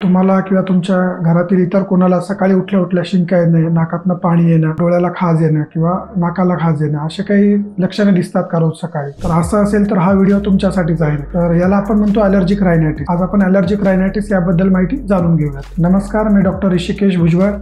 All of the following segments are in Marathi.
तुम्हाला किंवा तुमच्या घरातील इतर कोणाला सकाळी उठल्या-उठल्या शिंका येणे, नाकातनं पाणी येणं, डोळ्याला खाज येणं किंवा नाकाला खाज येणं असे काही लक्षणे दिसतात का रोज सकाळी? तर असं असेल तर हा व्हिडिओ तुमच्यासाठीच आहे. तर याला आपण म्हणतो ॲलर्जिक रायनायटिस. आज आपण ॲलर्जिक रायनायटिस याबद्दल माहिती जाणून घेऊयात. नमस्कार, मी डॉक्टर ऋषिकेश भुजबळ.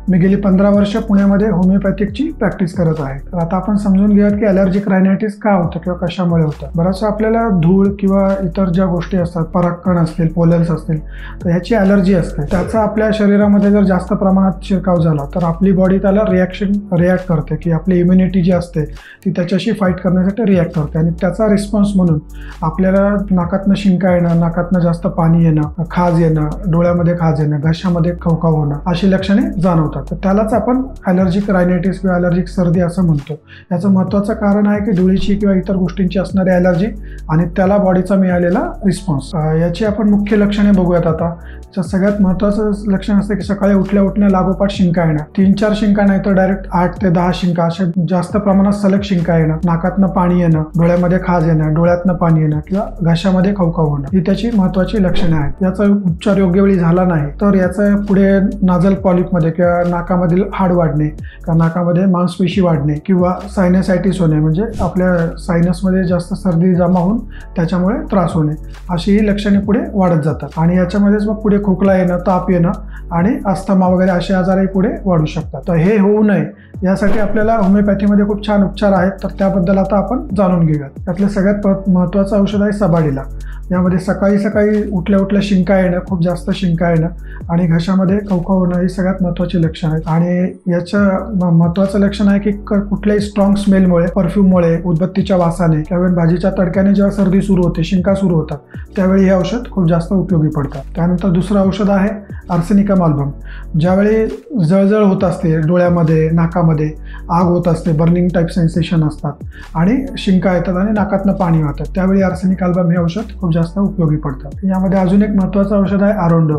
मी गेली 15 वर्ष पुण्यामध्ये होमिओपॅथिकची प्रॅक्टिस करत आहे. तर आता आपण समजून घेऊयात की ॲलर्जिक रायनायटिस का होतं किंवा कशामुळे होतं. बराचसा आपल्याला धूळ किंवा इतर ज्या गोष्टी असतात, परागकण असतील, पोलन्स असतील, तर ह्याची ॲलर्जी असते. त्याचा आपल्या शरीरामध्ये जर जास्त प्रमाणात शिरकाव झाला तर आपली बॉडी त्याला रिॲक्ट करते की आपली इम्युनिटी जी असते ती त्याच्याशी फाईट करण्यासाठी रिॲक्ट करते आणि त्याचा रिस्पॉन्स म्हणून आपल्याला नाकातनं शिंका येणं, नाकातनं जास्त पाणी येणं, खाज येणं, डोळ्यामध्ये खाज येणं, घशामध्ये खवखव होणं अशी लक्षणे जाणवतात. तर त्यालाच आपण ॲलर्जिक रायनायटिस किंवा ॲलर्जिक सर्दी असं म्हणतो. याचं महत्त्वाचं कारण आहे की धुळीची किंवा इतर गोष्टींची असणारी ॲलर्जी आणि त्याला बॉडीचा मिळालेला रिस्पॉन्स. याची आपण मुख्य लक्षणे बघूयात आता. सगळ्यात महत्त्वाचं लक्षण असतं की सकाळी उठल्या लागोपाठ शिंका येणं, 3-4 शिंका नाही तर डायरेक्ट 8 ते 10 शिंका अशा जास्त प्रमाणात सलग शिंका येणं, नाकातनं पाणी येणं, डोळ्यामध्ये खाज येणं, डोळ्यातनं पाणी येणं किंवा घशामध्ये खवखव होणं ही त्याची महत्त्वाची लक्षणे आहेत. याचा उपचार योग्य वेळी झाला नाही तर याचा पुढे नाझल पॉलिपमध्ये किंवा नाकामधील हाड वाढणे किंवा नाकामध्ये मांसपेशी वाढणे किंवा सायनसायटिस होणे, म्हणजे आपल्या सायनसमध्ये जास्त सर्दी जमा होऊन त्याच्यामुळे त्रास होणे, अशी ही लक्षणे पुढे वाढत जातात. आणि याच्यामध्येच मग पुढे खोकला येणं, ताप येणं आणि अस्थमा वगैरे असे आजारही पुढे वाढू शकतात. तर हे होऊ नये यासाठी आपल्याला होमिओपॅथीमध्ये खूप छान उपचार आहेत. तर त्याबद्दल आता आपण जाणून घेऊयात. त्यातलं सगळ्यात महत्त्वाचं औषध आहे सबाडीला. यामध्ये सकाळी उठल्या शिंका येणं, खूप जास्त शिंका येणं आणि घशामध्ये खवखव होणं ही सगळ्यात महत्त्वाची लक्षण आहेत. आणि याचं महत्त्वाचं लक्षण आहे की कुठल्याही स्ट्रॉंग स्मेलमुळे, परफ्यूममुळे, उदबत्तीच्या वासाने किंवा भाजीच्या तडक्याने जेव्हा सर्दी सुरू होते, शिंका सुरू होतात, त्यावेळी हे औषध खूप जास्त उपयोगी पडतात. त्यानंतर दुसरं औषध आहे आर्सेनिकम अल्बम. ज्यावेळी जळजळ होत असते, डोळ्यामध्ये, नाकामध्ये आग होत असते, बर्निंग टाईप सेन्सेशन असतात आणि शिंका येतात आणि नाकातनं पाणी वाहतं, त्यावेळी आर्सेनिक अल्बम हे औषध खूप जास्त उपयोगी पडतात. यामध्ये अजून एक महत्त्वाचं औषध आहे आरोंडो,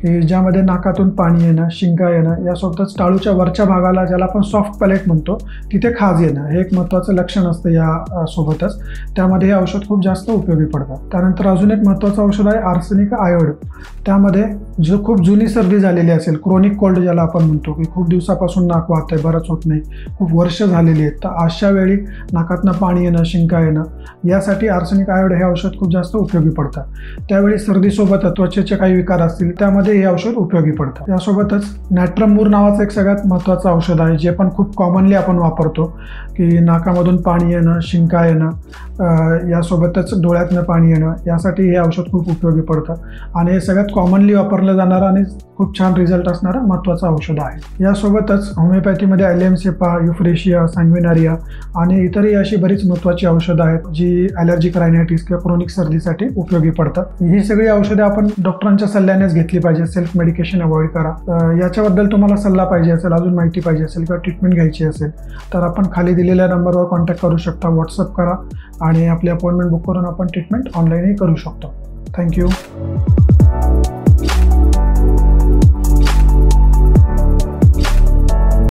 की ज्यामध्ये नाकातून पाणी येणं, शिंका येणं, यासोबतच टाळूच्या वरच्या भागाला, ज्याला आपण सॉफ्ट पॅलेट म्हणतो, तिथे खाज येणं हे एक महत्त्वाचं लक्षण असतं. या सोबतच त्यामध्ये हे औषध खूप जास्त उपयोगी पडतात. त्यानंतर अजून एक महत्त्वाचं औषध आहे आर्सेनिक आयोड. त्यामध्ये जो खूप जुनी सर्दी झालेली असेल, क्रोनिक कोल्ड ज्याला आपण म्हणतो, की खूप दिवसापासून नाक वाहतंय, बरंच होत नाही, खूप वर्ष झालेली आहेत, तर अशा वेळी नाकातनं पाणी येणं, शिंका येणं, यासाठी आर्सेनिक आयोड हे औषध खूप जास्त उपयोगी पडतात. त्यावेळी सर्दीसोबत त्वचेचे काही विकार असतील त्यामध्ये हे औषध उपयोगी पडतं. यासोबतच नॅट्रमूर नावाचं एक सगळ्यात महत्त्वाचं औषध आहे, जे पण खूप कॉमनली आपण वापरतो, की नाकामधून पाणी येणं, शिंका येणं, यासोबतच डोळ्यातनं पाणी येणं, यासाठी हे औषध खूप उपयोगी पडतं आणि हे सगळ्यात कॉमनली वापरलं जाणारं आणि खूप छान रिझल्ट असणारं महत्त्वाचं औषध आहे. यासोबतच होमिओपॅथीमध्ये ॲलियम सेपा, युफ्रेशिया, सॅन्ग्विनारिया आणि इतरही अशी बरीच महत्त्वाची औषधं आहेत जी ॲलर्जिक रायनायटिस किंवा क्रोनिक सर्दीसाठी उपयोगी पडतात. ही सगळी औषधे आपण डॉक्टरांच्या सल्ल्यानेच घेतली पाहिजे. सेल्फ मेडिकेशन अवॉइड करा. याच्याबद्दल तुम्हाला सल्ला पाहिजे असेल, अजून माहिती पाहिजे असेल किंवा ट्रीटमेंट घ्यायची असेल तर आपण खाली दिलेल्या नंबरवर कॉन्टॅक्ट करू शकता, व्हॉट्सअप करा आणि आपली अपॉइंटमेंट बुक करून आपण ट्रीटमेंट ऑनलाईनही करू शकतो. थँक्यू.